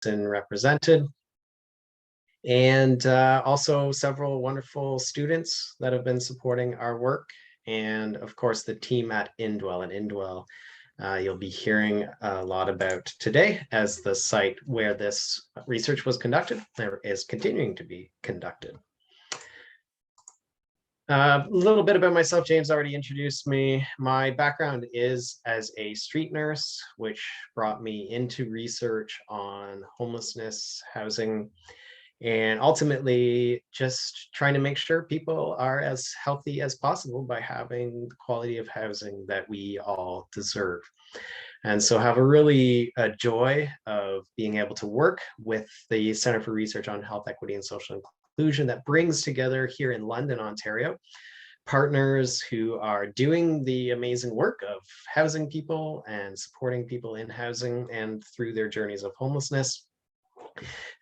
represented, and also several wonderful students that have been supporting our work, and of course the team at Indwell. And Indwell you'll be hearing a lot about today, as the site where this research was conducted or is continuing to be conducted. A little bit about myself. James already introduced me. My background is as a street nurse, which brought me into research on homelessness, housing, and ultimately just trying to make sure people are as healthy as possible by having the quality of housing that we all deserve. And so have a really joy of being able to work with the Center for Research on Health Equity and Social Inclusion that brings together here in London, Ontario, partners who are doing the amazing work of housing people and supporting people in housing and through their journeys of homelessness,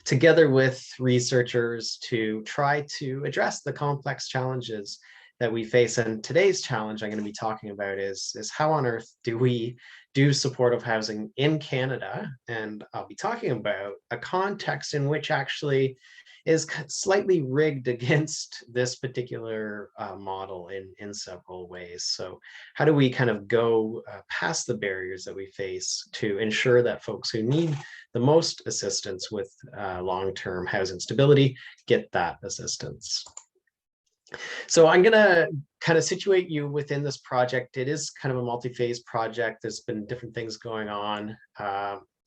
together with researchers to try to address the complex challenges that we face. And today's challenge I'm going to be talking about is how on earth do we do supportive housing in Canada? And I'll be talking about a context in which actually is slightly rigged against this particular model in several ways. So how do we kind of go past the barriers that we face to ensure that folks who need the most assistance with long-term housing stability get that assistance? So I'm going to kind of situate you within this project. It is kind of a multi-phase project. There's been different things going on.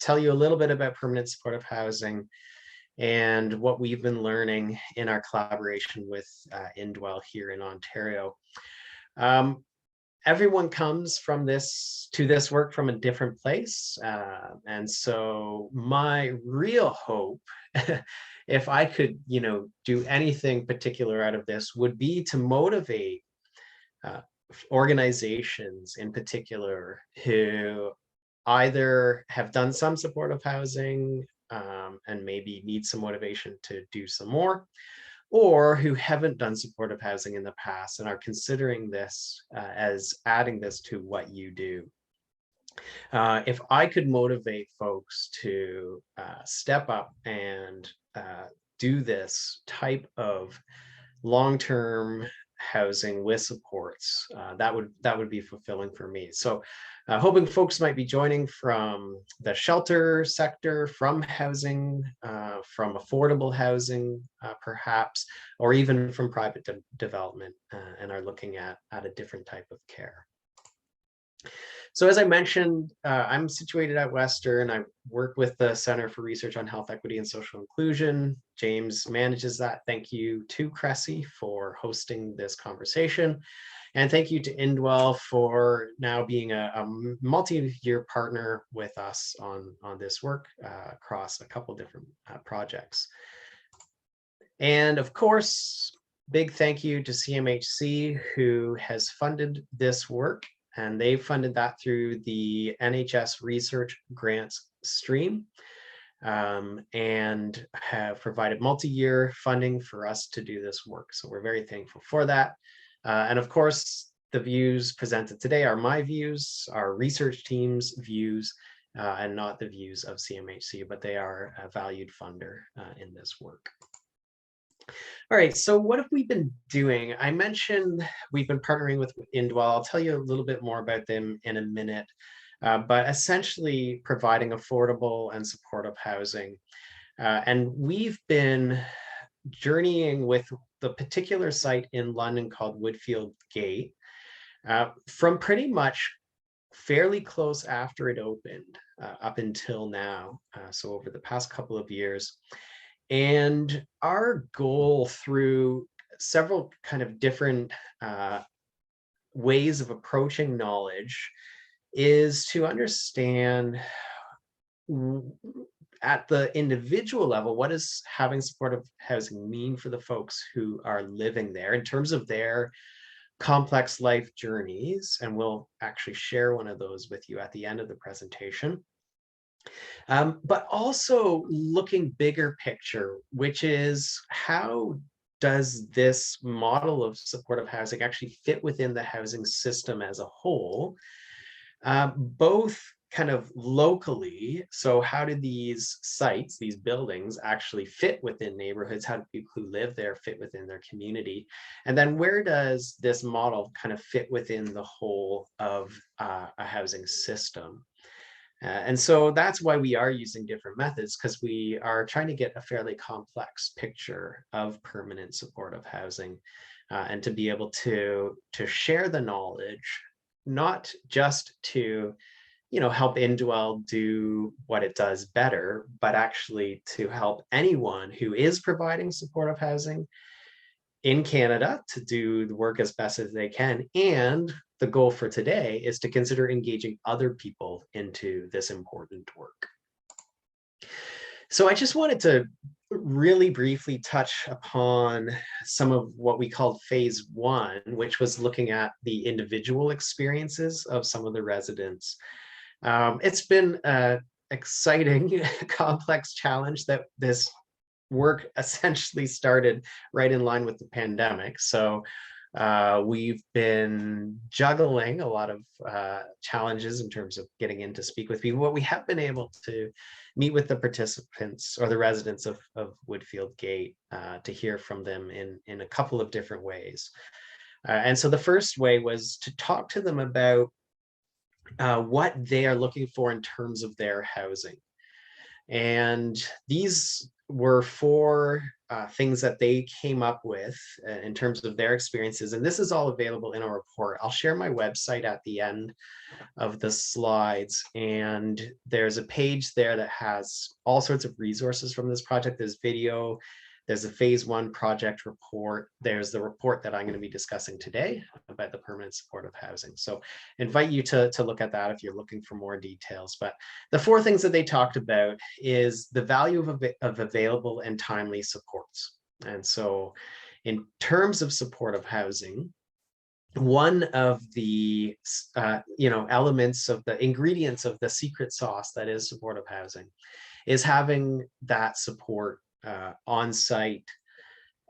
Tell you a little bit about permanent supportive housing and what we've been learning in our collaboration with Indwell here in Ontario. Everyone comes from to this work from a different place. And so my real hope, if I could, do anything particular out of this, would be to motivate organizations in particular who either have done some supportive housing and maybe need some motivation to do some more, or who haven't done supportive housing in the past and are considering this as adding this to what you do. If I could motivate folks to step up and do this type of long-term housing with supports, that would be fulfilling for me. So hoping folks might be joining from the shelter sector, from housing, from affordable housing, perhaps, or even from private development, and are looking at a different type of care. So as I mentioned, I'm situated at Western. I work with the Center for Research on Health Equity and Social Inclusion. James manages that. Thank you to CRHESI for hosting this conversation. And thank you to Indwell for now being a multi-year partner with us on this work across a couple different projects. And of course, big thank you to CMHC, who has funded this work. And they funded that through the NHS research grants stream, and have provided multi-year funding for us to do this work. So we're very thankful for that. And of course, the views presented today are my views, our research team's views, and not the views of CMHC, but they are a valued funder in this work. All right, so what have we been doing? I mentioned we've been partnering with Indwell. I'll tell you a little bit more about them in a minute, but essentially providing affordable and supportive housing. And we've been journeying with the particular site in London called Woodfield Gate from pretty much fairly close after it opened up until now, so over the past couple of years. And our goal through several kind of different ways of approaching knowledge is to understand at the individual level, what does having supportive housing mean for the folks who are living there in terms of their complex life journeys? And we'll actually share one of those with you at the end of the presentation. But also looking bigger picture, which is how does this model of supportive housing actually fit within the housing system as a whole, both kind of locally. So how do these sites, these buildings actually fit within neighborhoods? How do people who live there fit within their community? And then where does this model kind of fit within the whole of a housing system? And so that's why we are using different methods, because we are trying to get a fairly complex picture of permanent supportive housing, and to be able to share the knowledge, not just to help Indwell do what it does better, but actually to help anyone who is providing supportive housing in Canada to do the work as best as they can. And the goal for today is to consider engaging other people into this important work. So I just wanted to really briefly touch upon some of what we called phase one, which was looking at the individual experiences of some of the residents. It's been an exciting, complex challenge that this work essentially started right in line with the pandemic. So we've been juggling a lot of challenges in terms of getting in to speak with people, but we have been able to meet with the participants or the residents of Woodfield Gate to hear from them in a couple of different ways. And so the first way was to talk to them about what they are looking for in terms of their housing. And these were four things that they came up with in terms of their experiences. And this is all available in a report. I'll share my website at the end of the slides. And there's a page there that has all sorts of resources from this project. There's video, there's a phase one project report. There's the report that I'm going to be discussing today about the permanent supportive housing. So invite you to look at that if you're looking for more details. But the four things that they talked about is the value of available and timely supports. And so in terms of supportive housing, one of the elements of the ingredients of the secret sauce that is supportive housing is having that support on site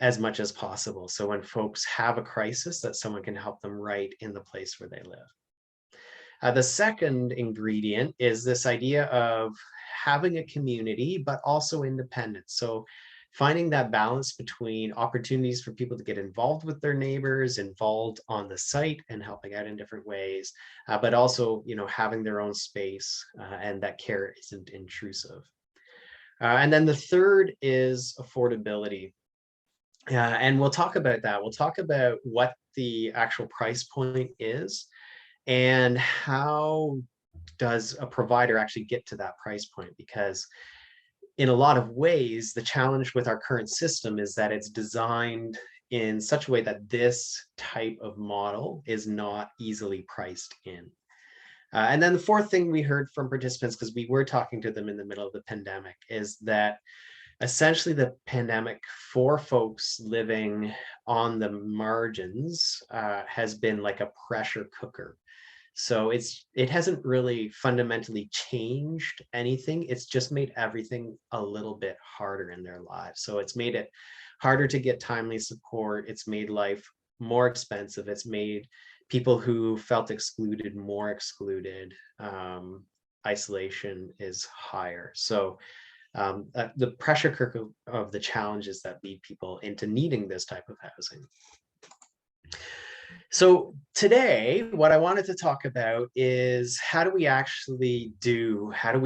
as much as possible. So when folks have a crisis, that someone can help them right in the place where they live. The second ingredient is this idea of having a community, but also independence. So finding that balance between opportunities for people to get involved with their neighbors, involved on the site and helping out in different ways, but also, having their own space and that care isn't intrusive. And then the third is affordability. And we'll talk about that. We'll talk about what the actual price point is and how does a provider actually get to that price point, because in a lot of ways, the challenge with our current system is that it's designed in such a way that this type of model is not easily priced in. And then the fourth thing we heard from participants, because we were talking to them in the middle of the pandemic, is that essentially the pandemic for folks living on the margins has been like a pressure cooker. So it hasn't really fundamentally changed anything. It's just made everything a little bit harder in their lives. So it's made it harder to get timely support. It's made life more expensive. It's made people who felt excluded more excluded. Isolation is higher. So the pressure cooker of the challenges that lead people into needing this type of housing. So today, what I wanted to talk about is how do we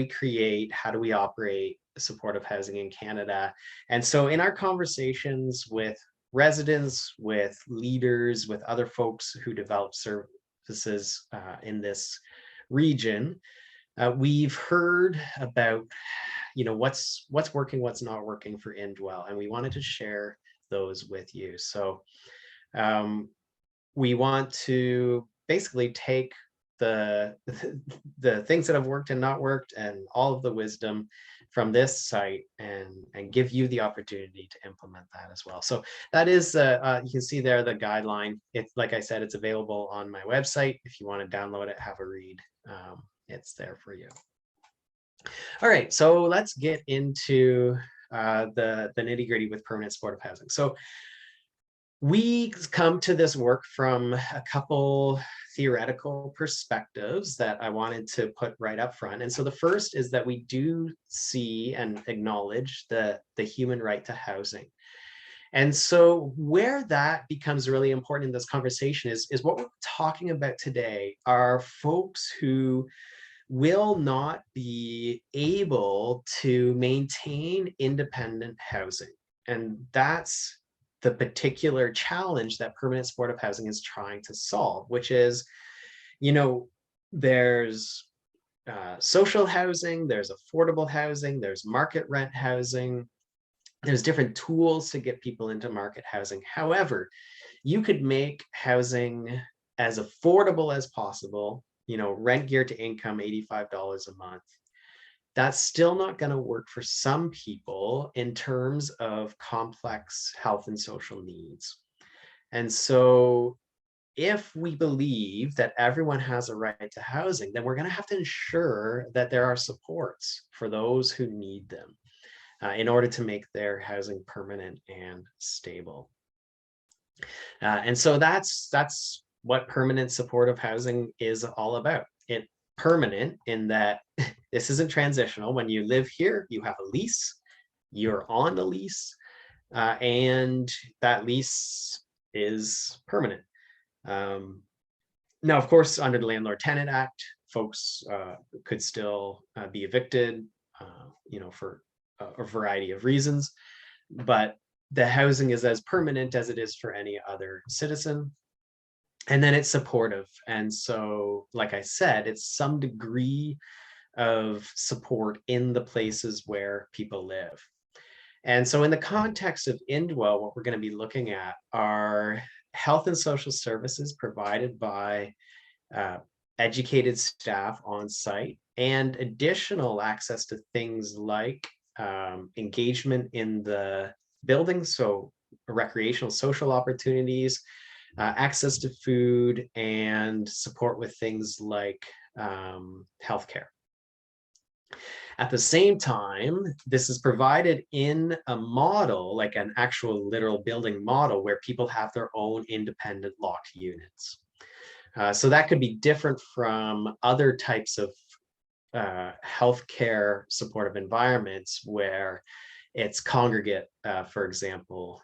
create, how do we operate supportive housing in Canada? And so in our conversations with residents, with leaders, with other folks who develop services in this region, we've heard about what's working, what's not working for Indwell, and we wanted to share those with you. So we want to basically take the things that have worked and not worked and all of the wisdom from this site and give you the opportunity to implement that as well. So that is, you can see there the guideline. It's, like I said, it's available on my website. If you want to download it, have a read, it's there for you. All right, so let's get into the nitty-gritty with permanent supportive housing. So We come to this work from a couple theoretical perspectives that I wanted to put right up front. And so the first is that we do see and acknowledge the human right to housing. And so where that becomes really important in this conversation is what we're talking about today are folks who will not be able to maintain independent housing. And that's the particular challenge that permanent supportive housing is trying to solve, which is, there's social housing, there's affordable housing, there's market rent housing, there's different tools to get people into market housing. However, you could make housing as affordable as possible, rent geared to income, $85 a month. That's still not going to work for some people in terms of complex health and social needs. And so if we believe that everyone has a right to housing, then we're going to have to ensure that there are supports for those who need them in order to make their housing permanent and stable. And so that's what permanent supportive housing is all about. It permanent in that this isn't transitional. When you live here, you have a lease, you're on the lease, and that lease is permanent. Now, of course, under the Landlord-Tenant Act, folks could still be evicted, for a variety of reasons, but the housing is as permanent as it is for any other citizen. And then it's supportive. And so, like I said, it's some degree of support in the places where people live. And so in the context of Indwell, what we're going to be looking at are health and social services provided by educated staff on site and additional access to things like engagement in the building, so recreational social opportunities, access to food, and support with things like healthcare. At the same time, this is provided in a model, like an actual literal building model, where people have their own independent locked units. So that could be different from other types of healthcare supportive environments where it's congregate, for example.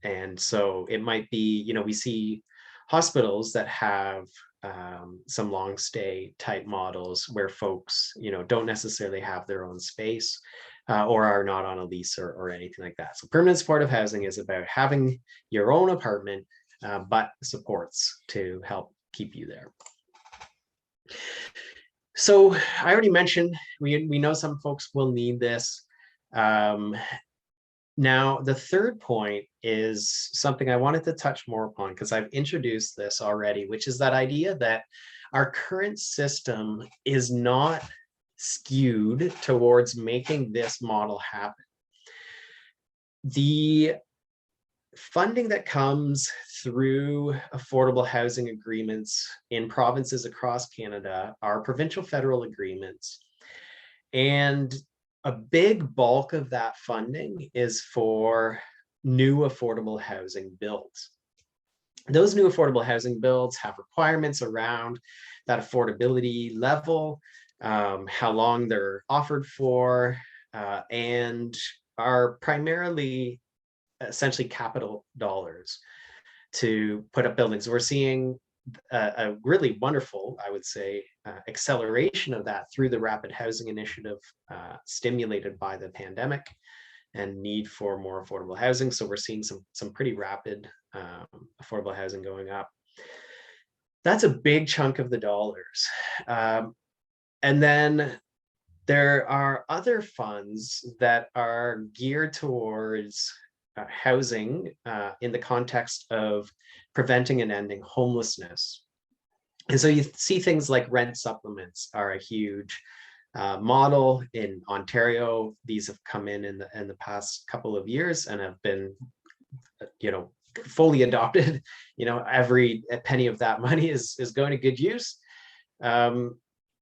And so it might be, we see hospitals that have some long stay type models where folks, don't necessarily have their own space or are not on a lease or anything like that. So permanent supportive housing is about having your own apartment, but supports to help keep you there. So I already mentioned, we know some folks will need this. Now, the third point is something I wanted to touch more upon because I've introduced this already, which is that idea that our current system is not skewed towards making this model happen. The funding that comes through affordable housing agreements in provinces across Canada are provincial federal agreements. And a big bulk of that funding is for new affordable housing builds. Those new affordable housing builds have requirements around that affordability level, how long they're offered for, and are primarily essentially capital dollars to put up buildings. We're seeing a really wonderful, I would say, acceleration of that through the Rapid Housing Initiative, stimulated by the pandemic and need for more affordable housing. So we're seeing some pretty rapid affordable housing going up. That's a big chunk of the dollars. And then there are other funds that are geared towards housing in the context of preventing and ending homelessness. And so you see things like rent supplements are a huge model in Ontario. These have come in the past couple of years and have been, fully adopted. Every penny of that money is going to good use.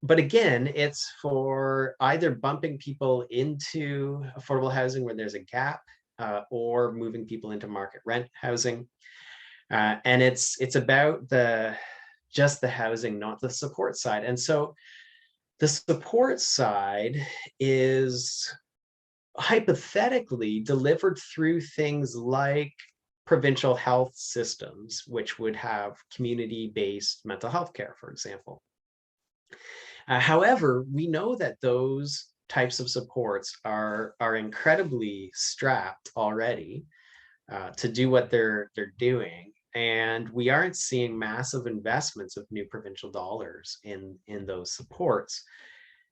But again, it's for either bumping people into affordable housing where there's a gap, or moving people into market rent housing. And it's about just the housing, not the support side. And so the support side is hypothetically delivered through things like provincial health systems, which would have community-based mental health care, for example. However, we know that those types of supports are incredibly strapped already to do what they're doing, and we aren't seeing massive investments of new provincial dollars in those supports.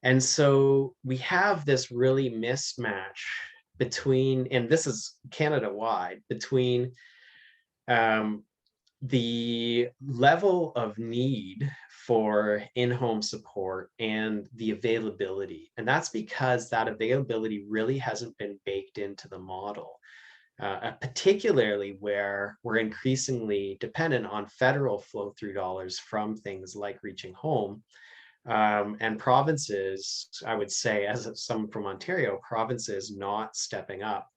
And so we have this really mismatch between, and this is Canada-wide, between the level of need for in-home support and the availability. And that's because that availability really hasn't been baked into the model, particularly where we're increasingly dependent on federal flow-through dollars from things like Reaching Home. And provinces, I would say, as someone from Ontario, provinces not stepping up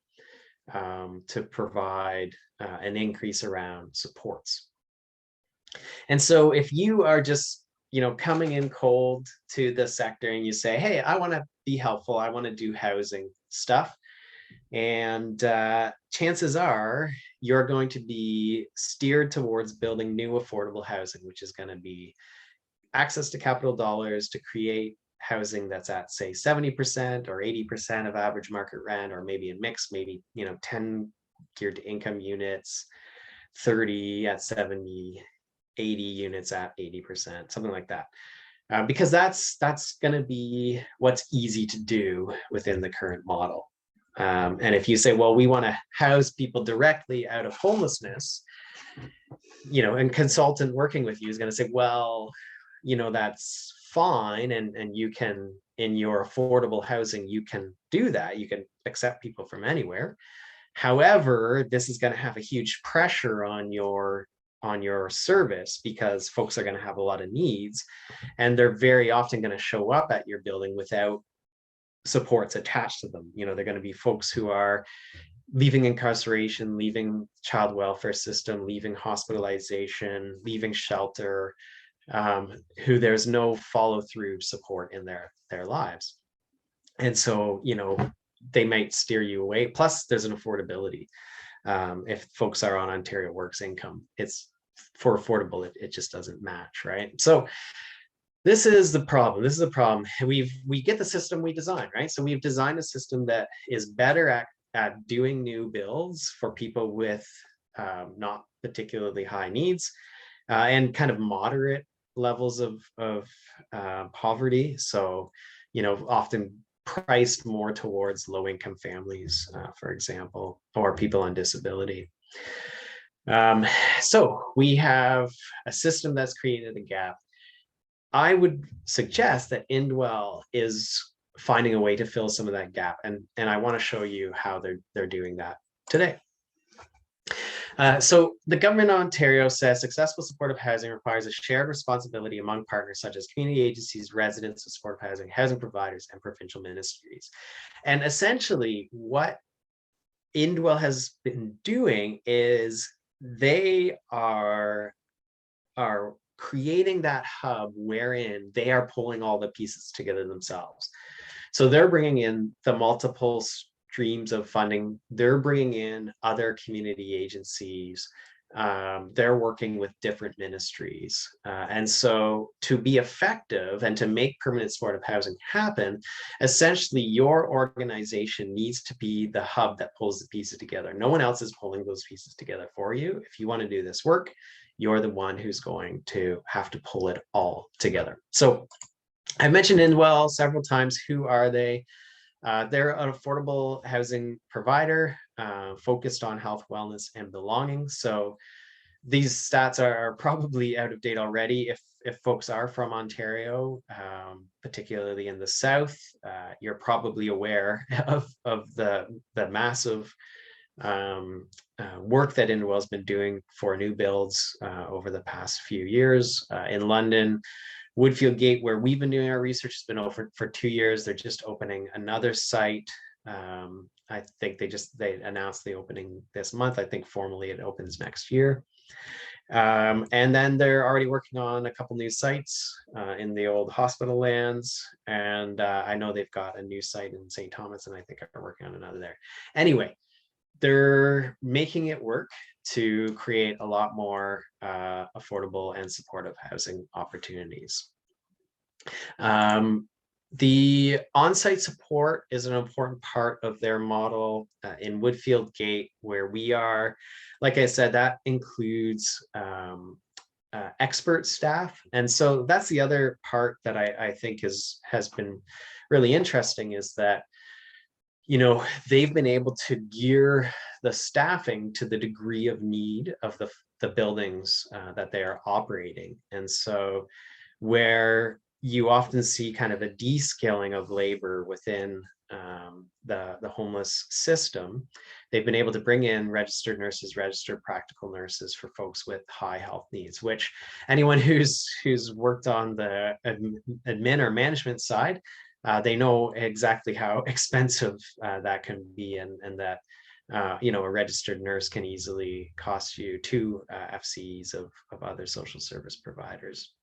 to provide an increase around supports. And so if you are just, coming in cold to the sector and you say, hey, I want to be helpful, I want to do housing stuff, and chances are you're going to be steered towards building new affordable housing, which is going to be access to capital dollars to create housing that's at, say, 70% or 80% of average market rent, or maybe a mix, maybe 10 geared to income units, 30 at 70, 80 units at 80%, something like that. Because that's going to be what's easy to do within the current model. And if you say, well, we want to house people directly out of homelessness, and consultant working with you is going to say, well, that's fine, and you can, in your affordable housing, you can do that, you can accept people from anywhere. However, this is going to have a huge pressure on your service, because folks are going to have a lot of needs, and they're very often going to show up at your building without supports attached to them. They're going to be folks who are leaving incarceration, leaving child welfare system, leaving hospitalization, leaving shelter, who there's no follow-through support in their lives. And so, they might steer you away. Plus, there's an affordability. If folks are on Ontario Works income, it's for affordable, it just doesn't match, right? So this is the problem. This is the problem. We get the system we design, right? So we've designed a system that is better at doing new builds for people with not particularly high needs, and kind of moderate levels of poverty. So, often priced more towards low-income families, for example, or people on disability. So we have a system that's created a gap. I would suggest that Indwell is finding a way to fill some of that gap, and I want to show you how they're doing that today. So the government of Ontario says successful supportive housing requires a shared responsibility among partners such as community agencies, residents of supportive housing, housing providers, and provincial ministries. And essentially what Indwell has been doing is they are creating that hub wherein they are pulling all the pieces together themselves. So they're bringing in the multiple streams of funding. They're bringing in other community agencies. They're working with different ministries. And so to be effective and to make permanent supportive housing happen, essentially your organization needs to be the hub that pulls the pieces together. No one else is pulling those pieces together for you. If you want to do this work, you're the one who's going to have to pull it all together. So I mentioned Indwell several times. Who are they? They're an affordable housing provider focused on health, wellness, and belonging. So these stats are probably out of date already. If folks are from Ontario, particularly in the South, you're probably aware of the massive work that Indwell's been doing for new builds over the past few years. In London, Woodfield Gate, where we've been doing our research, has been open for 2 years. They're just opening another site I think they announced the opening this month. I think formally it opens next year. And then they're already working on a couple new sites in the old hospital lands. And I know they've got a new site in St. Thomas, and I think are working on another there. Anyway, they're making it work to create a lot more affordable and supportive housing opportunities. The on-site support is an important part of their model in Woodfield Gate, where we are. Like I said, that includes expert staff. And so that's the other part that I think has been really interesting, is that, you know, they've been able to gear the staffing to the degree of need of the buildings that they are operating. And so where you often see kind of a descaling of labor within the homeless system, they've been able to bring in registered nurses, registered practical nurses for folks with high health needs, which anyone who's worked on the admin or management side, they know exactly how expensive that can be, and that you know, a registered nurse can easily cost you 2 FCEs of other social service providers,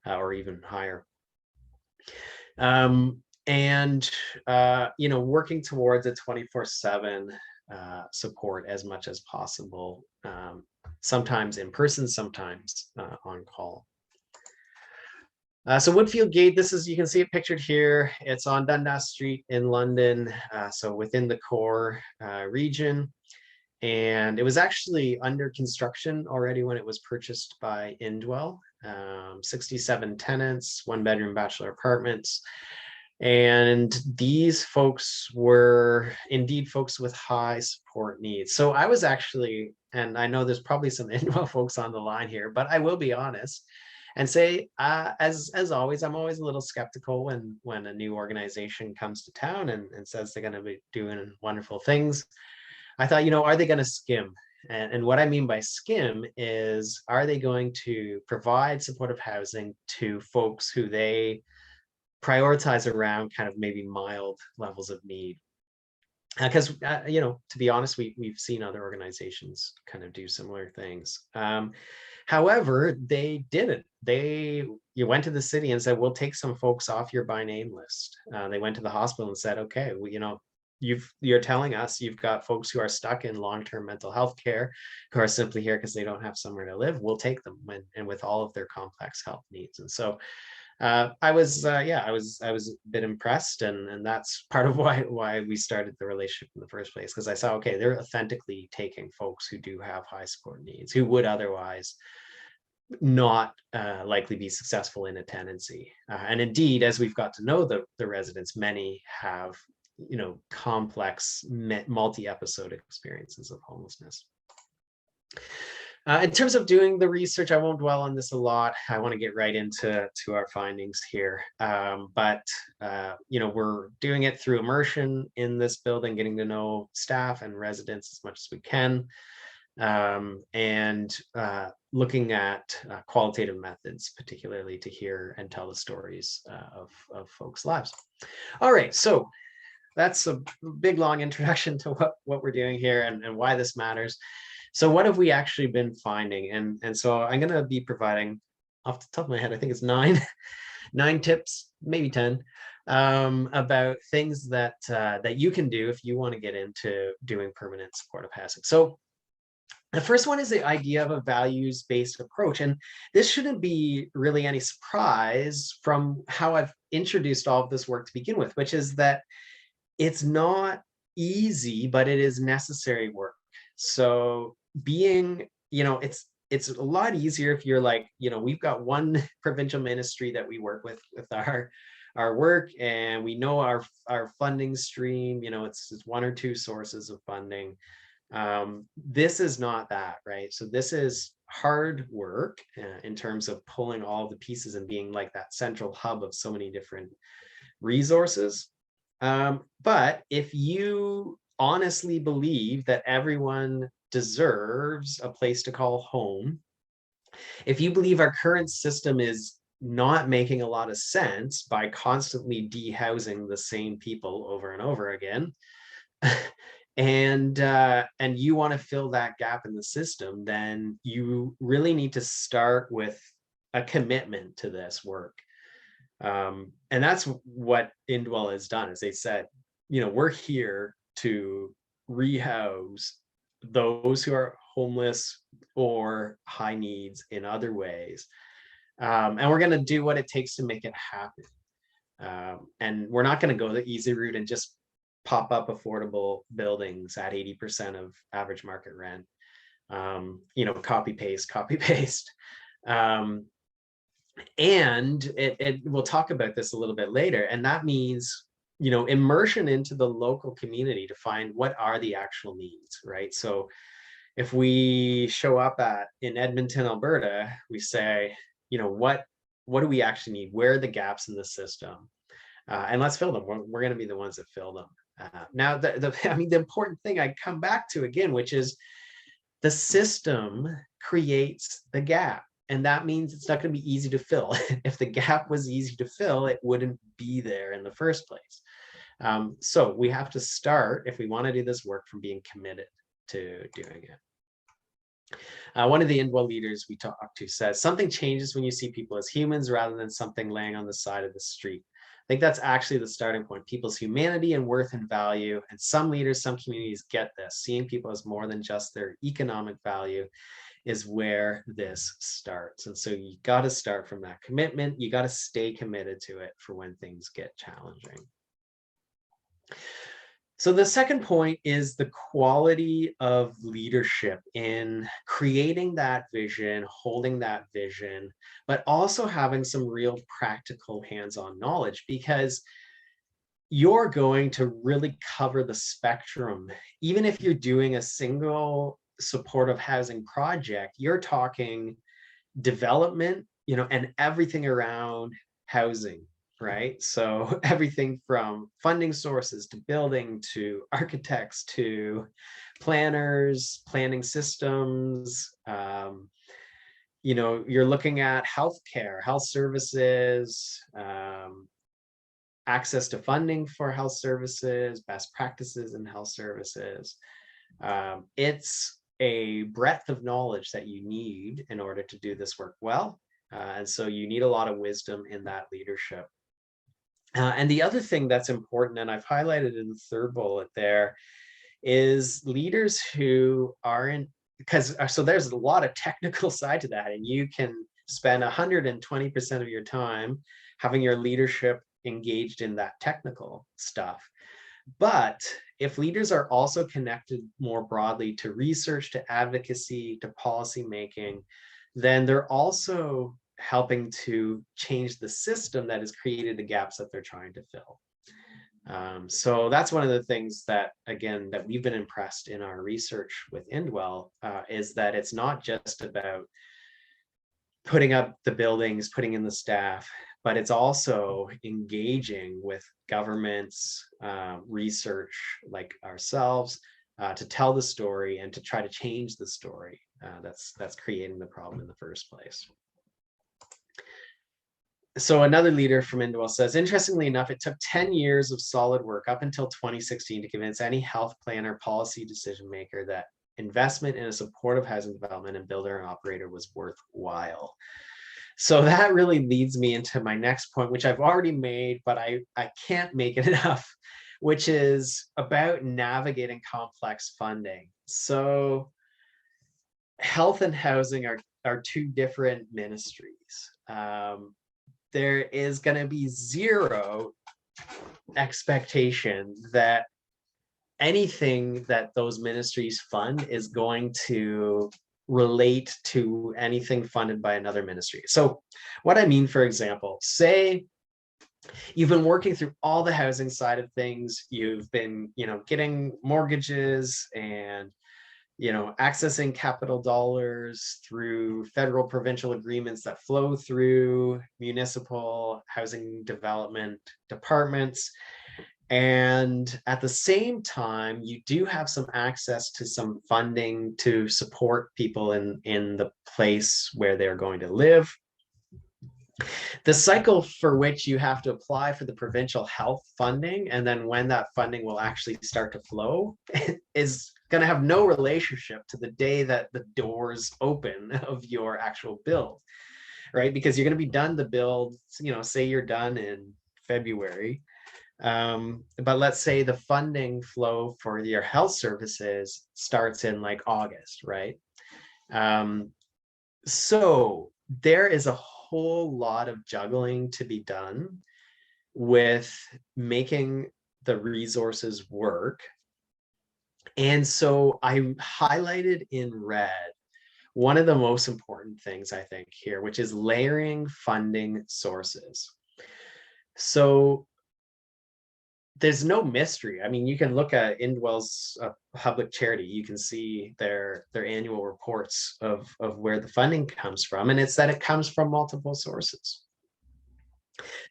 or even higher. And you know, working towards a 24/7 support as much as possible, sometimes in person, sometimes on call. So Woodfield Gate, this is, you can see it pictured here. It's on Dundas Street in London, so within the core region. And it was actually under construction already when it was purchased by Indwell. 67 tenants, 1-bedroom bachelor apartments. And these folks were indeed folks with high support needs. So I was actually, and I know there's probably some Indwell folks on the line here, but I will be honest and say, as always, I'm always a little skeptical when a new organization comes to town and says they're going to be doing wonderful things. I thought, you know, are they going to skim? And what I mean by skim is, are they going to provide supportive housing to folks who they prioritize around kind of maybe mild levels of need? Because, you know, to be honest, we've seen other organizations kind of do similar things. However, they didn't. You went to the city and said, we'll take some folks off your by name list. They went to the hospital and said, okay, well, you know, you're telling us you've got folks who are stuck in long-term mental health care, who are simply here because they don't have somewhere to live. We'll take them, and with all of their complex health needs. And so I was a bit impressed, and that's part of why we started the relationship in the first place, because I saw, okay, they're authentically taking folks who do have high support needs, who would otherwise not likely be successful in a tenancy. And indeed, as we've got to know the residents, many have, you know, complex multi-episode experiences of homelessness. In terms of doing the research, I won't dwell on this a lot. I want to get right into our findings here. But you know, we're doing it through immersion in this building, getting to know staff and residents as much as we can, and looking at qualitative methods, particularly to hear and tell the stories of folks' lives. All right, so that's a big, long introduction to what we're doing here and why this matters. So what have we actually been finding? And so I'm going to be providing, off the top of my head, I think it's nine tips, maybe 10, about things that you can do if you want to get into doing permanent supportive housing. So the first one is the idea of a values-based approach. And this shouldn't be really any surprise from how I've introduced all of this work to begin with, which is that it's not easy, but it is necessary work. So being, you know, it's a lot easier if you're like, you know, we've got one provincial ministry that we work with our work, and we know our funding stream, you know, it's 1 or 2 sources of funding. This is not that, right? So this is hard work in terms of pulling all the pieces and being like that central hub of so many different resources. But if you honestly believe that everyone deserves a place to call home, if you believe our current system is not making a lot of sense by constantly dehousing the same people over and over again, and you want to fill that gap in the system, then you really need to start with a commitment to this work. And that's what Indwell has done, is they said, we're here to rehouse those who are homeless or high needs in other ways. And we're going to do what it takes to make it happen. And we're not going to go the easy route and just pop up affordable buildings at 80% of average market rent. Copy paste. And we'll talk about this a little bit later. And that means, immersion into the local community to find what are the actual needs, right? So if we show up in Edmonton, Alberta, we say, what do we actually need? Where are the gaps in the system? And let's fill them. We're going to be the ones that fill them. Now, the important thing I come back to again, which is the system creates the gap. And that means it's not going to be easy to fill. If the gap was easy to fill, it wouldn't be there in the first place. So we have to start, if we want to do this work, from being committed to doing it. One of the Indwell leaders we talked to says, something changes when you see people as humans rather than something laying on the side of the street. I think that's actually the starting point, people's humanity and worth and value. And some leaders, some communities get this. Seeing people as more than just their economic value is where this starts. And so you got to start from that commitment. You got to stay committed to it for when things get challenging. So the second point is the quality of leadership in creating that vision, holding that vision, but also having some real practical hands-on knowledge, because you're going to really cover the spectrum. Even if you're doing a single supportive housing project, you're talking development, and everything around housing, right? So everything from funding sources to building to architects to planners, planning systems. You're looking at healthcare, health services, access to funding for health services, best practices in health services. It's a breadth of knowledge that you need in order to do this work well. And so you need a lot of wisdom in that leadership. And the other thing that's important, and I've highlighted in the third bullet there, is leaders who aren't, so there's a lot of technical side to that, and you can spend 120% of your time having your leadership engaged in that technical stuff. But if leaders are also connected more broadly to research, to advocacy, to policy making, then they're also helping to change the system that has created the gaps that they're trying to fill. So that's one of the things that, again, that we've been impressed in our research with Indwell, is that it's not just about putting up the buildings, putting in the staff, but it's also engaging with governments, research like ourselves, to tell the story and to try to change the story that's creating the problem in the first place. So another leader from Indwell says, interestingly enough, it took 10 years of solid work up until 2016 to convince any health plan or policy decision maker that investment in a supportive housing development and builder and operator was worthwhile. So that really leads me into my next point, which I've already made, but I can't make it enough, which is about navigating complex funding. So health and housing are two different ministries. There is going to be zero expectation that anything that those ministries fund is going to relate to anything funded by another ministry. So what I mean, for example, say you've been working through all the housing side of things, you've been, getting mortgages and accessing capital dollars through federal provincial agreements that flow through municipal housing development departments. And at the same time, you do have some access to some funding to support people in the place where they're going to live. The cycle for which you have to apply for the provincial health funding, and then when that funding will actually start to flow, is going to have no relationship to the day that the doors open of your actual build, right? Because you're going to be done the build, say you're done in February. But let's say the funding flow for your health services starts in like August, right? So there is a whole lot of juggling to be done with making the resources work. And so I highlighted in red one of the most important things, I think, here, which is layering funding sources. So there's no mystery. I mean, you can look at Indwell's public charity. You can see their annual reports of where the funding comes from, and it's that it comes from multiple sources.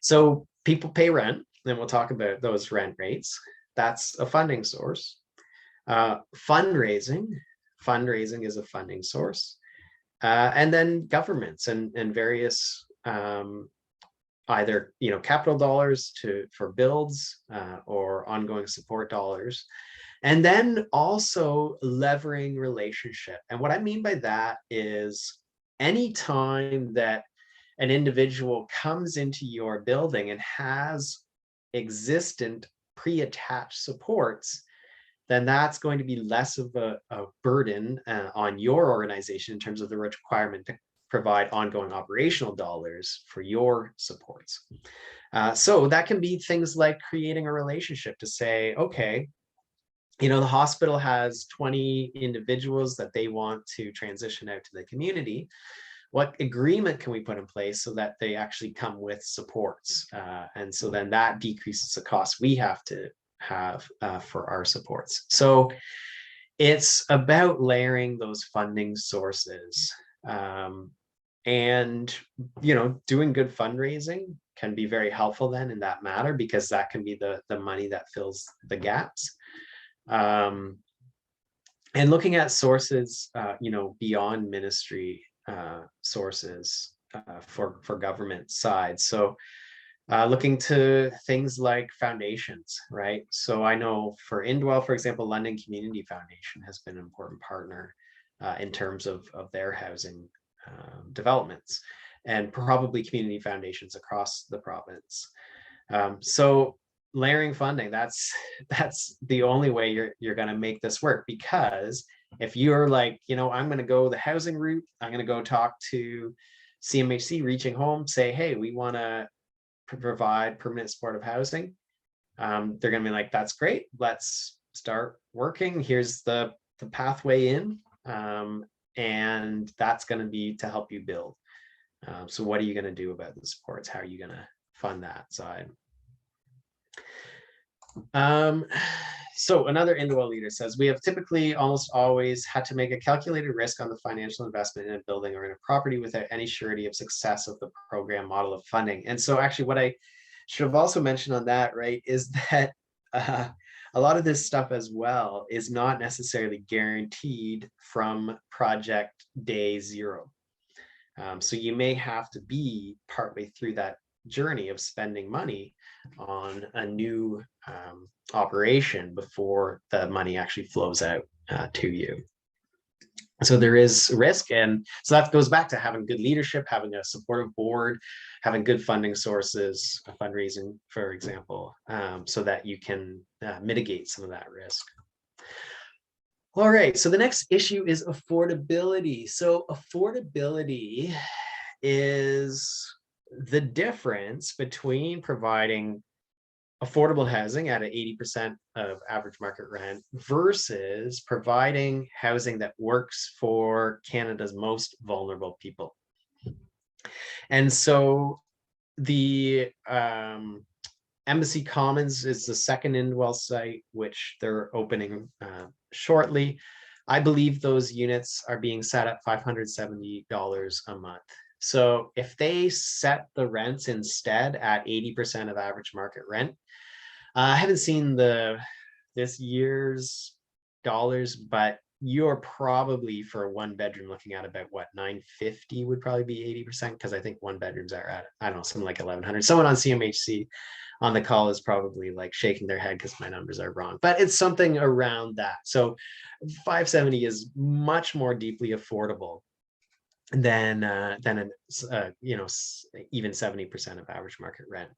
So people pay rent, and we'll talk about those rent rates. That's a funding source. Fundraising is a funding source. And then governments and various either capital dollars for builds or ongoing support dollars, and then also levering relationship. And what I mean by that is anytime that an individual comes into your building and has existent pre-attached supports, then that's going to be less of a burden on your organization in terms of the requirement to provide ongoing operational dollars for your supports. So that can be things like creating a relationship to say, okay, the hospital has 20 individuals that they want to transition out to the community. What agreement can we put in place so that they actually come with supports? And so then that decreases the cost we have to have for our supports. So it's about layering those funding sources. And doing good fundraising can be very helpful then in that matter, because that can be the money that fills the gaps. And looking at sources beyond ministry sources for government side. So looking to things like foundations, right? So I know for Indwell, for example, London Community Foundation has been an important partner in terms of their housing developments, and probably community foundations across the province. So layering funding, that's the only way you're going to make this work, because if you're like, I'm going to go the housing route, I'm going to go talk to CMHC, Reaching Home, say, hey, we want to provide permanent supportive housing. They're going to be like, that's great, let's start working. Here's the pathway in. And that's going to be to help you build. So what are you going to do about the supports? How are you going to fund that side? So another Indwell leader says, we have typically almost always had to make a calculated risk on the financial investment in a building or in a property without any surety of success of the program model of funding. And so actually what I should have also mentioned on that, right, is that a lot of this stuff as well is not necessarily guaranteed from project day zero. So you may have to be partway through that journey of spending money on a new operation before the money actually flows out to you. So there is risk. And so that goes back to having good leadership, having a supportive board, having good funding sources, fundraising, for example, so that you can mitigate some of that risk. All right, so the next issue is affordability. So affordability is the difference between providing affordable housing at an 80% of average market rent versus providing housing that works for Canada's most vulnerable people. And so the Embassy Commons is the second Indwell site, which they're opening shortly. I believe those units are being set at $570 a month. So if they set the rents instead at 80% of average market rent, I haven't seen this year's dollars, but you're probably for a one bedroom looking at about what, 950 would probably be 80%, because I think one bedrooms are at, I don't know, something like 1100. Someone on CMHC on the call is probably like shaking their head because my numbers are wrong, but it's something around that. So 570 is much more deeply affordable than you know, even 70% of average market rent.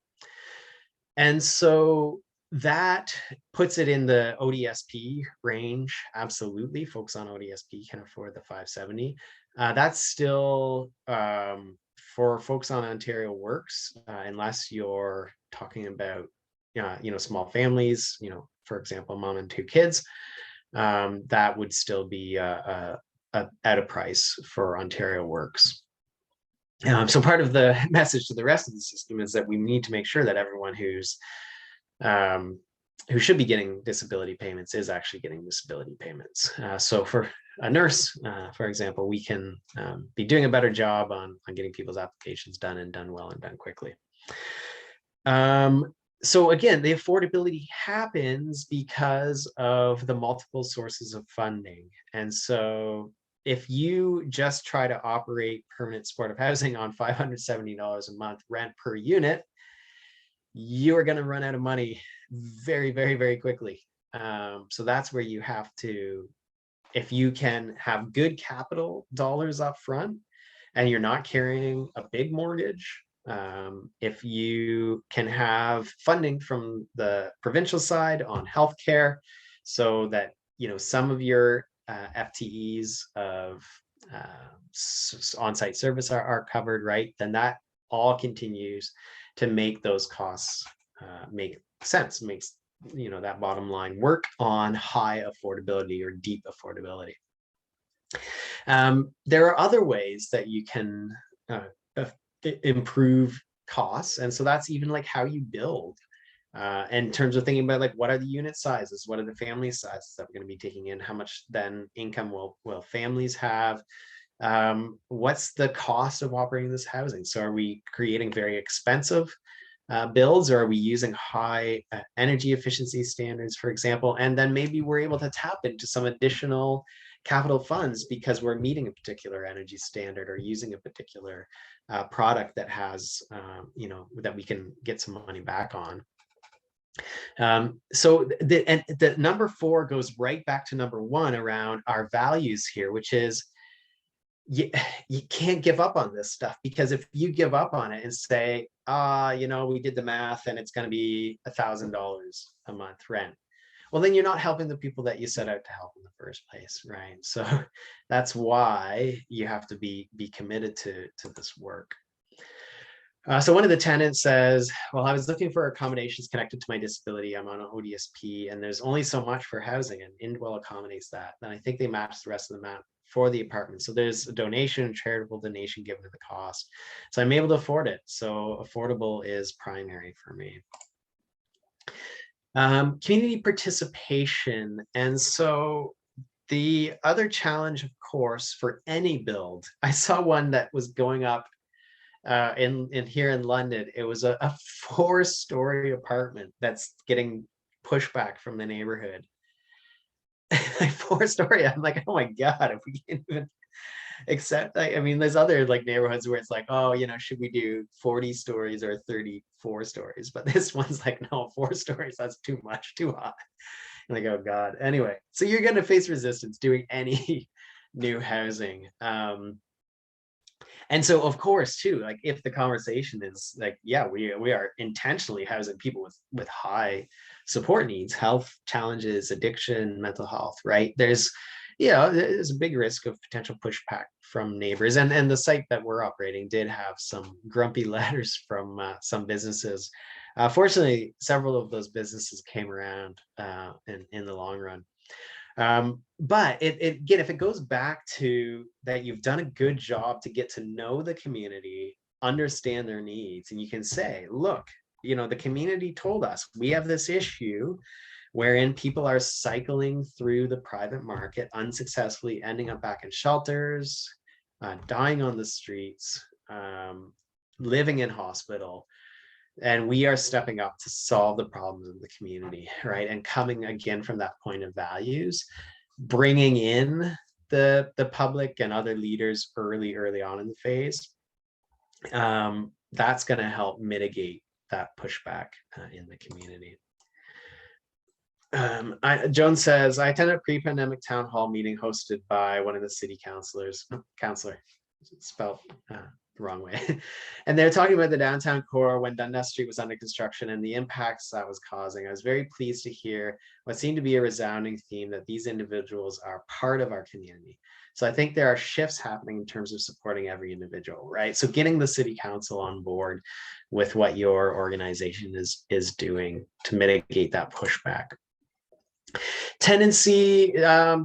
And so that puts it in the ODSP range. Absolutely, folks on ODSP can afford the 570. That's still for folks on Ontario Works, unless you're talking about you know, small families, you know, for example, mom and two kids, that would still be at a price for Ontario Works. So part of the message to the rest of the system is that we need to make sure that everyone who should be getting disability payments is actually getting disability payments. So for a nurse, for example, we can be doing a better job on getting people's applications done, and done well and done quickly. So again, the affordability happens because of the multiple sources of funding. And so if you just try to operate permanent supportive housing on $570 a month rent per unit, you are going to run out of money very, very, very quickly. So that's where you have to, if you can have good capital dollars up front and you're not carrying a big mortgage, if you can have funding from the provincial side on healthcare, so that, you know, some of your FTEs of on-site service are covered, right? Then that all continues to make those costs make sense, makes, you know, that bottom line work on high affordability or deep affordability. There are other ways that you can improve costs, and so that's even like how you build. In terms of thinking about like, what are the unit sizes, what are the family sizes that we're going to be taking in, how much then income will families have, what's the cost of operating this housing? So are we creating very expensive builds, or are we using high energy efficiency standards, for example? And then maybe we're able to tap into some additional capital funds because we're meeting a particular energy standard or using a particular product that has, you know, that we can get some money back on. So the number 4 goes right back to number 1 around our values here, which is you can't give up on this stuff, because if you give up on it and say, you know, we did the math and it's going to be $1,000 a month rent, well, then you're not helping the people that you set out to help in the first place, right? So that's why you have to be committed to this work. So one of the tenants says, well, I was looking for accommodations connected to my disability. I'm on an ODSP and there's only so much for housing, and Indwell accommodates that. And I think they match the rest of the map for the apartment. So there's a donation, charitable donation given to the cost. So I'm able to afford it. So affordable is primary for me. Community participation. And so the other challenge, of course, for any build, I saw one that was going up in here in London. It was a 4-story apartment that's getting pushback from the neighborhood. Like 4-story, I'm like, oh my god, if we can't even accept, I mean, there's other like neighborhoods where it's like, oh, you know, should we do 40 stories or 34 stories? But this one's like, no, 4 stories, that's too much, too high. I'm like, oh god. Anyway, so you're going to face resistance doing any new housing. And so, of course, too, like if the conversation is like, yeah, we are intentionally housing people with high support needs, health challenges, addiction, mental health, right? There's a big risk of potential pushback from neighbors. And the site that we're operating did have some grumpy letters from some businesses. Fortunately, several of those businesses came around in the long run. But again, if it goes back to that, you've done a good job to get to know the community, understand their needs, and you can say, look, you know, the community told us we have this issue wherein people are cycling through the private market unsuccessfully, ending up back in shelters, dying on the streets, living in hospital. And we are stepping up to solve the problems of the community, right? And coming again from that point of values, bringing in the public and other leaders early on in the phase, that's going to help mitigate that pushback in the community. Joan says, I attended a pre-pandemic town hall meeting hosted by one of the city councilors, spelled the wrong way. And they're talking about the downtown core when Dundas Street was under construction and the impacts that was causing. I was very pleased to hear what seemed to be a resounding theme, that these individuals are part of our community. So I think there are shifts happening in terms of supporting every individual, right? So getting the city council on board with what your organization is doing to mitigate that pushback. Tenancy,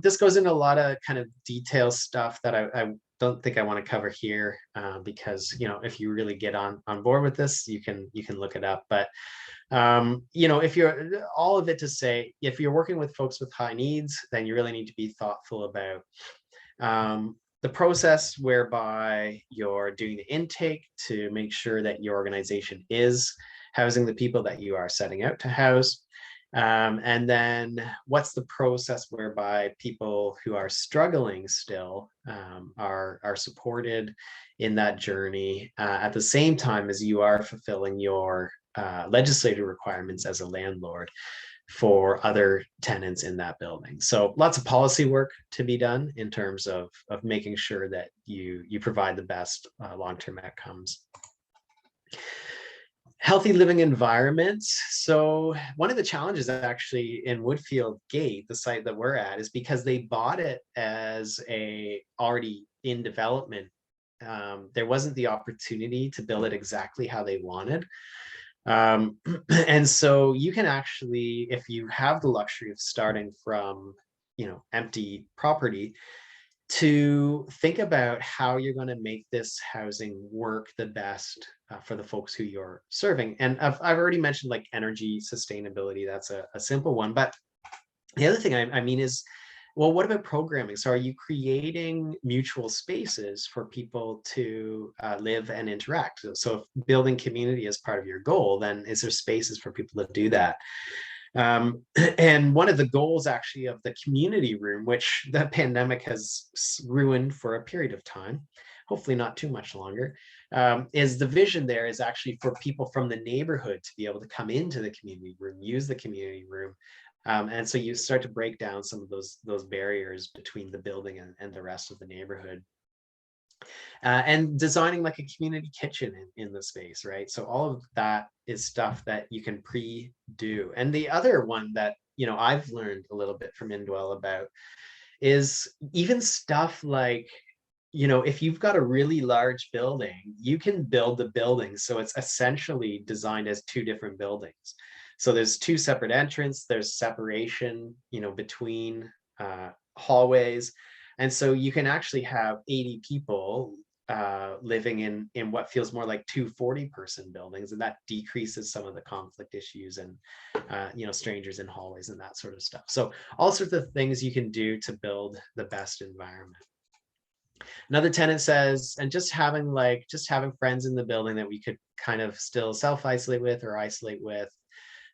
this goes into a lot of kind of detail stuff that I don't think I want to cover here, because, you know, if you really get on board with this, you can look it up. But you know, if you're, all of it to say, if you're working with folks with high needs, then you really need to be thoughtful about the process whereby you're doing the intake to make sure that your organization is housing the people that you are setting out to house. And then what's the process whereby people who are struggling still are supported in that journey at the same time as you are fulfilling your legislative requirements as a landlord for other tenants in that building. So lots of policy work to be done in terms of making sure that you provide the best long-term outcomes. Healthy living environments. So one of the challenges actually in Woodfield Gate, the site that we're at, is because they bought it as a already in development. There wasn't the opportunity to build it exactly how they wanted. And so you can actually, if you have the luxury of starting from, you know, empty property, to think about how you're going to make this housing work the best for the folks who you're serving. And I've already mentioned like energy sustainability. That's a simple one. But the other thing I mean is, well, what about programming? So are you creating mutual spaces for people to live and interact? So if building community is part of your goal, then is there spaces for people to do that? And one of the goals actually of the community room, which the pandemic has ruined for a period of time, hopefully not too much longer, is the vision there is actually for people from the neighborhood to be able to come into the community room, use the community room. And so you start to break down some of those barriers between the building and the rest of the neighborhood. And designing like a community kitchen in the space, right? So all of that is stuff that you can pre-do. And the other one that, you know, I've learned a little bit from Indwell about is even stuff like, you know, if you've got a really large building, you can build the building so it's essentially designed as two different buildings. So there's two separate entrances, there's separation, you know, between hallways. And so you can actually have 80 people living in what feels more like two 40-person buildings, and that decreases some of the conflict issues and you know, strangers in hallways and that sort of stuff. So all sorts of things you can do to build the best environment. Another tenant says, and just having friends in the building that we could kind of still self-isolate with or isolate with,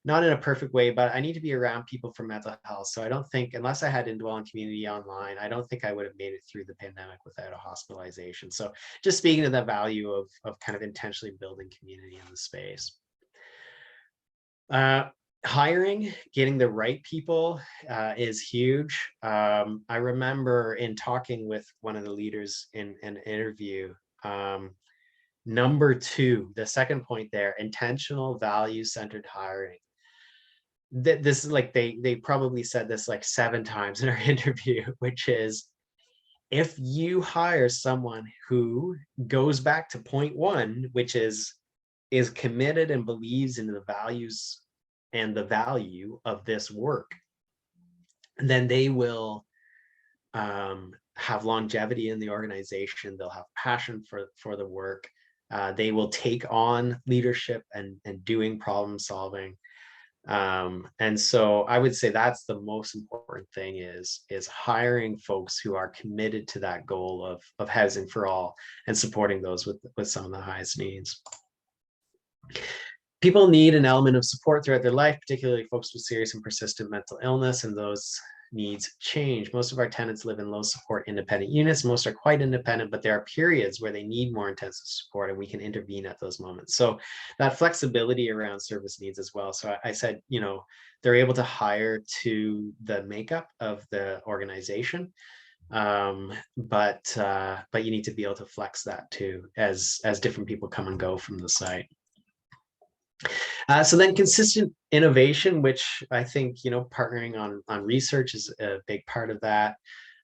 not in a perfect way, but I need to be around people for mental health. So I don't think, unless I had Indwell and community online, I don't think I would have made it through the pandemic without a hospitalization. So just speaking to the value of kind of intentionally building community in the space. Hiring, getting the right people is huge. I remember in talking with one of the leaders in an interview, number 2, the second point there, intentional value-centered hiring. This is like, they probably said this like 7 times in our interview, which is, if you hire someone who goes back to point 1, which is committed and believes in the values and the value of this work, then they will have longevity in the organization. They'll have passion for the work. They will take on leadership and doing problem solving. And so I would say that's the most important thing is hiring folks who are committed to that goal of housing for all and supporting those with some of the highest needs. People need an element of support throughout their life, particularly folks with serious and persistent mental illness and those needs change. Most of our tenants live in low support independent units. Most are quite independent, but there are periods where they need more intensive support, and we can intervene at those moments. So that flexibility around service needs as well. So I said, they're able to hire to the makeup of the organization. But you need to be able to flex that too, as different people come and go from the site. So then consistent innovation, which I think, partnering on research is a big part of that.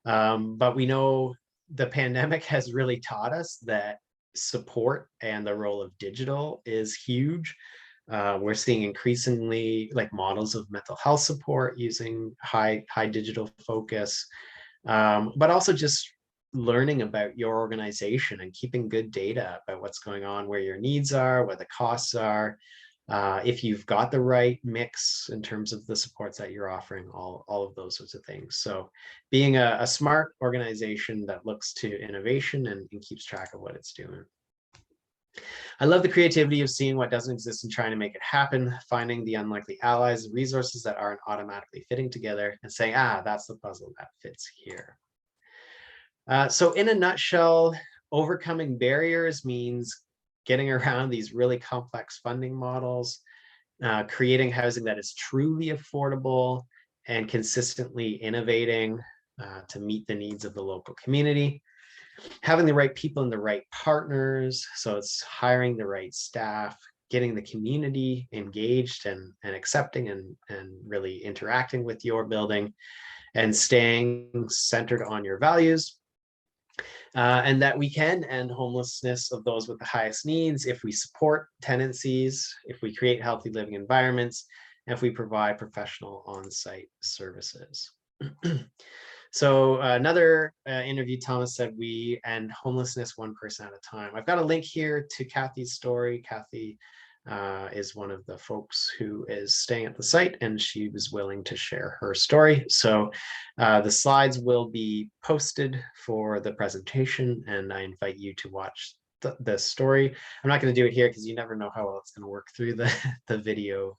But we know the pandemic has really taught us that support and the role of digital is huge. We're seeing increasingly like models of mental health support using high digital focus, but also just learning about your organization and keeping good data about what's going on, where your needs are, what the costs are, if you've got the right mix in terms of the supports that you're offering, all of those sorts of things. So being a smart organization that looks to innovation and keeps track of what it's doing. I love the creativity of seeing what doesn't exist and trying to make it happen, finding the unlikely allies, resources that aren't automatically fitting together, and saying, that's the puzzle that fits here. So in a nutshell, overcoming barriers means getting around these really complex funding models, creating housing that is truly affordable, and consistently innovating to meet the needs of the local community. Having the right people and the right partners, so it's hiring the right staff, getting the community engaged and accepting and really interacting with your building, and staying centered on your values. And that we can end homelessness of those with the highest needs if we support tenancies, if we create healthy living environments, and if we provide professional on-site services. So another interview, Thomas said, we end homelessness one person at a time. I've got a link here to Kathy's story. Kathy is one of the folks who is staying at the site, and she was willing to share her story. So the slides will be posted for the presentation, and I invite you to watch the story. I'm not going to do it here because you never know how well it's going to work through the video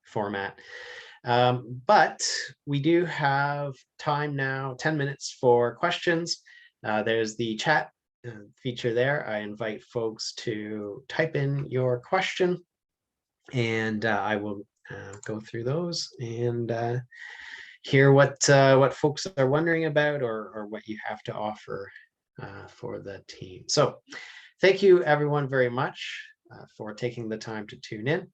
format. But we do have time now, 10 minutes for questions. There's the chat feature there. I invite folks to type in your question, and I will go through those and hear what folks are wondering about, or what you have to offer for the team. So thank you everyone very much for taking the time to tune in.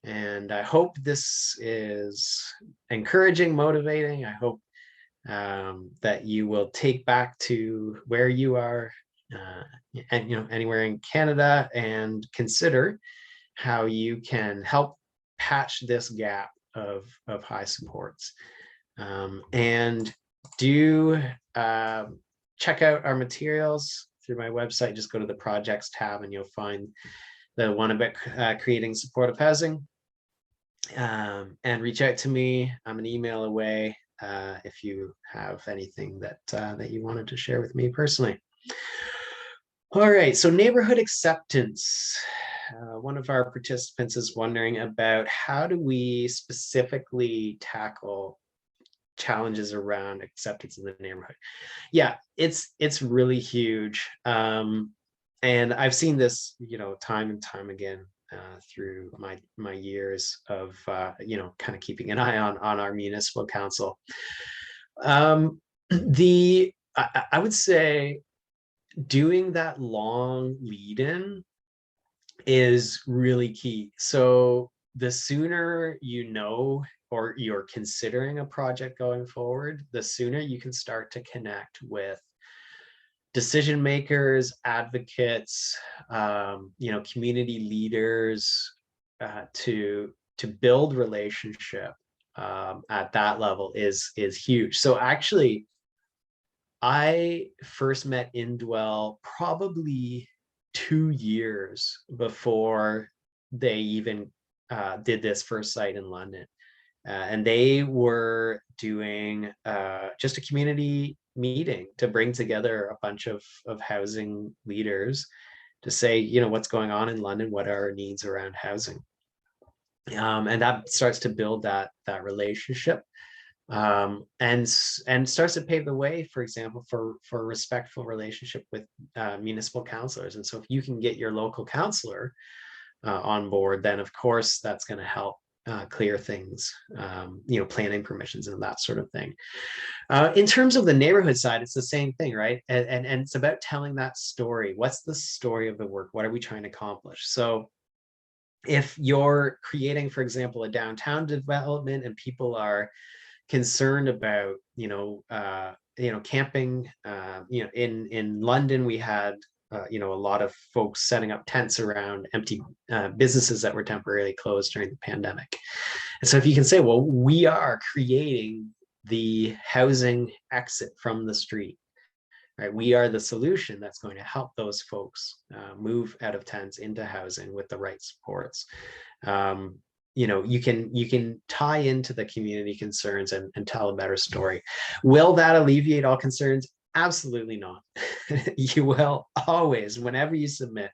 And I hope this is encouraging, motivating. I hope that you will take back to where you are, and anywhere in Canada, and consider how you can help patch this gap of high supports. And do check out our materials through my website. Just go to the projects tab and you'll find the one about creating supportive housing, and reach out to me. I'm an email away if you have anything that you wanted to share with me personally. All right, so neighborhood acceptance. One of our participants is wondering about how do we specifically tackle challenges around acceptance in the neighborhood. Yeah, it's really huge. And I've seen this, time and time again through my years of, kind of keeping an eye on our municipal council. I would say doing that long lead-in is really key. So the sooner or you're considering a project going forward, the sooner you can start to connect with decision makers, advocates, community leaders, to build relationship at that level is huge. So actually, I first met Indwell probably 2 years before they even did this first site in London. And they were doing just a community meeting to bring together a bunch of housing leaders to say, what's going on in London, what are our needs around housing. And that starts to build that relationship. and starts to pave the way, for example, for a respectful relationship with municipal councilors. And so if you can get your local councilor on board, then of course that's going to help clear things, planning permissions and that sort of thing. In terms of the neighborhood side, it's the same thing, right? And it's about telling that story. What's the story of the work? What are we trying to accomplish? So if you're creating, for example, a downtown development and people are concerned about, camping, in London, we had, a lot of folks setting up tents around empty businesses that were temporarily closed during the pandemic. And so if you can say, well, we are creating the housing exit from the street, right? We are the solution that's going to help those folks move out of tents into housing with the right supports. You can tie into the community concerns and tell a better story. Will that alleviate all concerns? Absolutely not. You will always, whenever you submit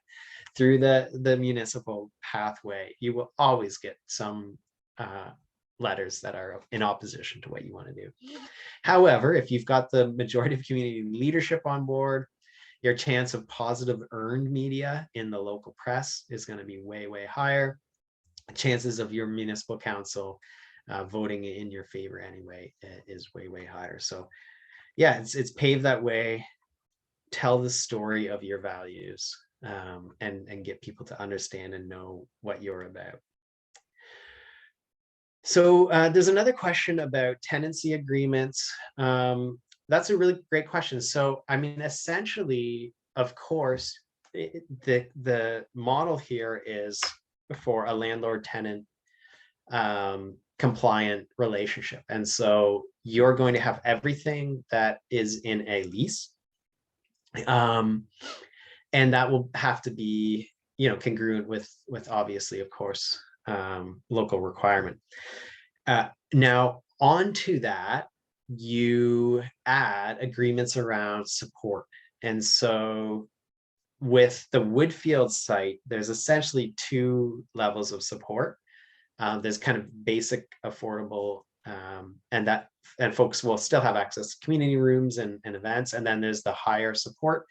through the municipal pathway, you will always get some letters that are in opposition to what you want to do. However, if you've got the majority of community leadership on board, your chance of positive earned media in the local press is going to be way, way higher. Chances of your municipal council voting in your favor anyway is way, way higher. So yeah, it's paved that way. Tell the story of your values, and get people to understand and know what you're about. So there's another question about tenancy agreements. That's a really great question. So, I mean, essentially, of course, the model here is for a landlord-tenant compliant relationship. And so you're going to have everything that is in a lease. And that will have to be, congruent with obviously, of course, local requirement. Now, onto that, you add agreements around support. And so with the Woodfield site, there's essentially two levels of support. There's kind of basic, affordable, and folks will still have access to community rooms and events. And then there's the higher support,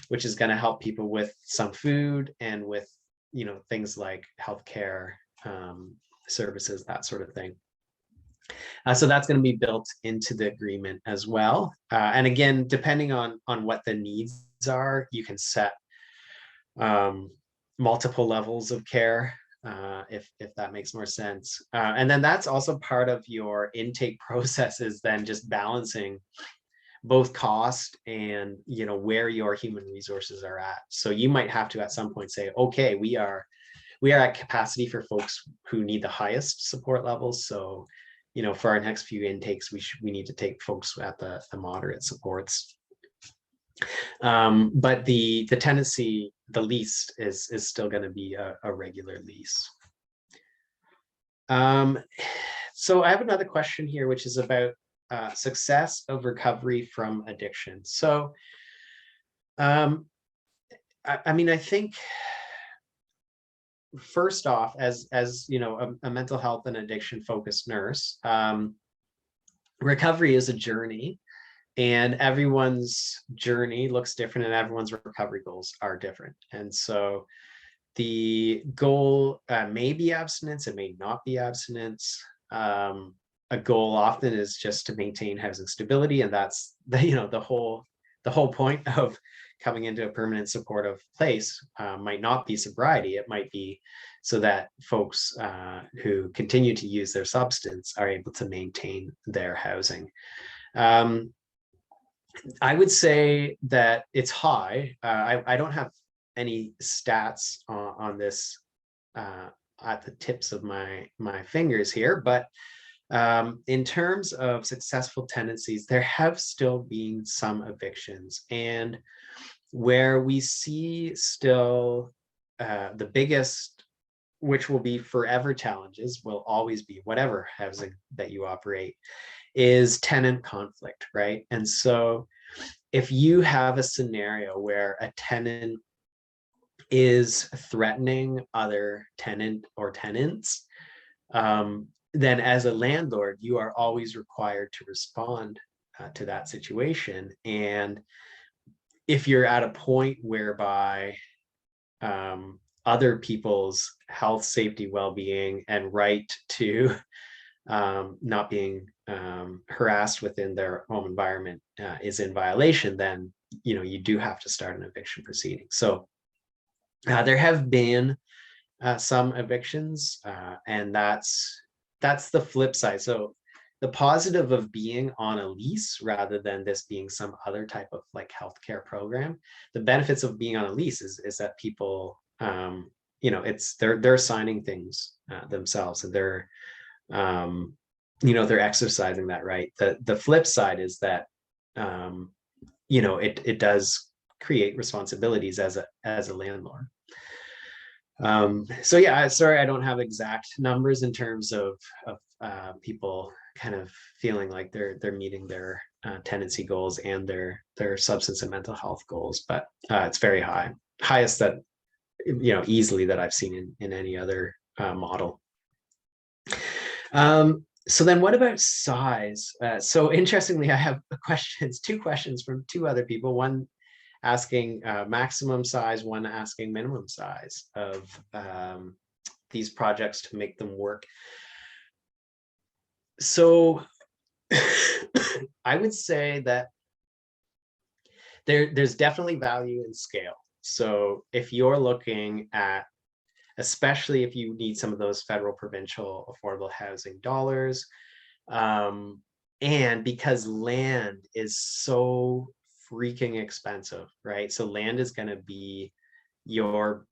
which is going to help people with some food and with, things like healthcare services, that sort of thing. So that's going to be built into the agreement as well. And again, depending on what the needs are, you can set multiple levels of care, if that makes more sense. And then that's also part of your intake process, is then just balancing both cost and where your human resources are at. So you might have to at some point say, okay, we are at capacity for folks who need the highest support levels. So for our next few intakes, we need to take folks at the moderate supports. But the tenancy, the lease is still going to be a regular lease. So I have another question here, which is about success of recovery from addiction. So, I mean, I think first off, as a mental health and addiction focused nurse, recovery is a journey. And everyone's journey looks different, and everyone's recovery goals are different. And so the goal may be abstinence, it may not be abstinence. A goal often is just to maintain housing stability, and that's the whole point of coming into a permanent supportive place. Might not be sobriety, it might be so that folks who continue to use their substance are able to maintain their housing. I would say that it's high. I don't have any stats on this at the tips of my fingers here, but in terms of successful tenancies, there have still been some evictions, and where we see still the biggest, which will be forever challenges, will always be whatever housing that you operate, is tenant conflict, right? And so if you have a scenario where a tenant is threatening other tenant or tenants, then as a landlord, you are always required to respond to that situation. And if you're at a point whereby other people's health, safety, well-being, and right to not being harassed within their home environment is in violation, then you do have to start an eviction proceeding. So there have been some evictions, and that's the flip side. So the positive of being on a lease rather than this being some other type of like healthcare program, the benefits of being on a lease is that people, it's they're signing things themselves, and they're they're exercising that right. The flip side is that it does create responsibilities as a landlord. So yeah, sorry, I don't have exact numbers in terms of people kind of feeling like they're meeting their tenancy goals and their substance and mental health goals, but it's very high, highest that easily that I've seen in any other model. So then what about size? So interestingly, I have two questions from two other people, one asking maximum size, one asking minimum size of these projects to make them work. So I would say that there's definitely value in scale. So if you're looking at, especially if you need some of those federal, provincial affordable housing dollars, and because land is so freaking expensive, right? So land is going to be your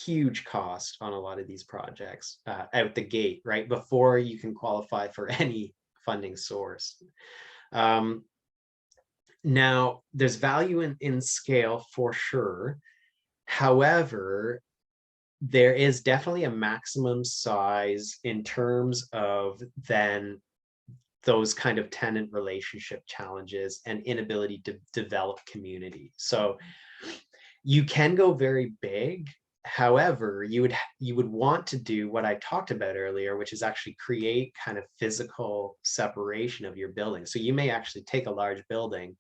huge cost on a lot of these projects out the gate, right? Before you can qualify for any funding source. Now, there's value in scale for sure. However, there is definitely a maximum size in terms of then those kind of tenant relationship challenges and inability to develop community. So you can go very big. However, you would want to do what I talked about earlier, which is actually create kind of physical separation of your building. So you may actually take a large building,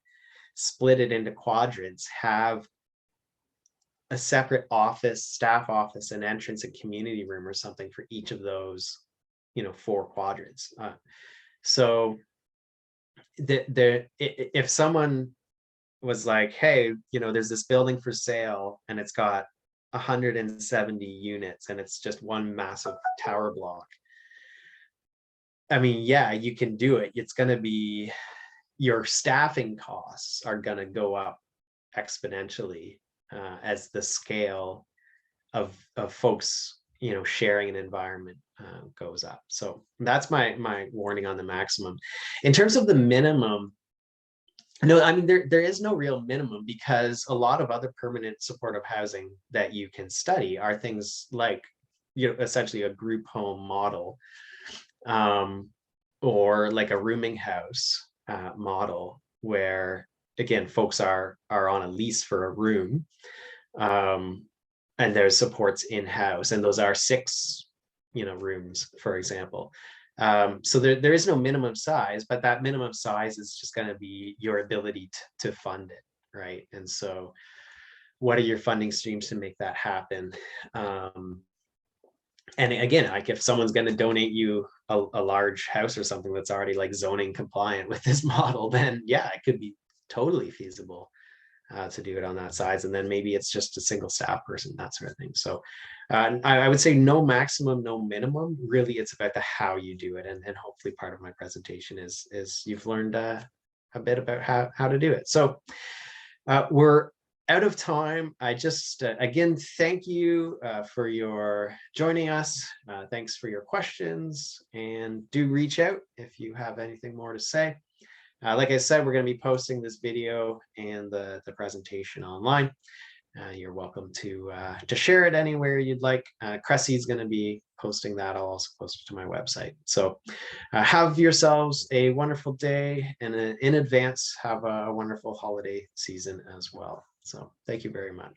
split it into quadrants, have a separate office, staff office, and entrance and community room or something for each of those, 4 quadrants. So if someone was like, hey, there's this building for sale and it's got 170 units and it's just one massive tower block. I mean, yeah, you can do it. It's going to be, your staffing costs are going to go up exponentially as the scale of folks, sharing an environment goes up. So that's my warning on the maximum. In terms of the minimum, no, I mean, there is no real minimum, because a lot of other permanent supportive housing that you can study are things like, essentially a group home model, or like a rooming house model, where again, folks are on a lease for a room, and there's supports in-house, and those are 6 rooms, for example. So there is no minimum size, but that minimum size is just going to be your ability to fund it, right? And so what are your funding streams to make that happen? And again, like if someone's going to donate you a large house or something that's already like zoning compliant with this model, then yeah, it could be totally feasible to do it on that size. And then maybe it's just a single staff person, that sort of thing. So I would say no maximum, no minimum. Really, it's about the how you do it. And hopefully part of my presentation is you've learned a bit about how to do it. So we're out of time. I just, again, thank you for your joining us. Thanks for your questions, and do reach out if you have anything more to say. Like I said, we're going to be posting this video and the presentation online. You're welcome to share it anywhere you'd like. CRHESI is going to be posting that. I'll also post it to my website. So have yourselves a wonderful day, and in advance, have a wonderful holiday season as well. So thank you very much.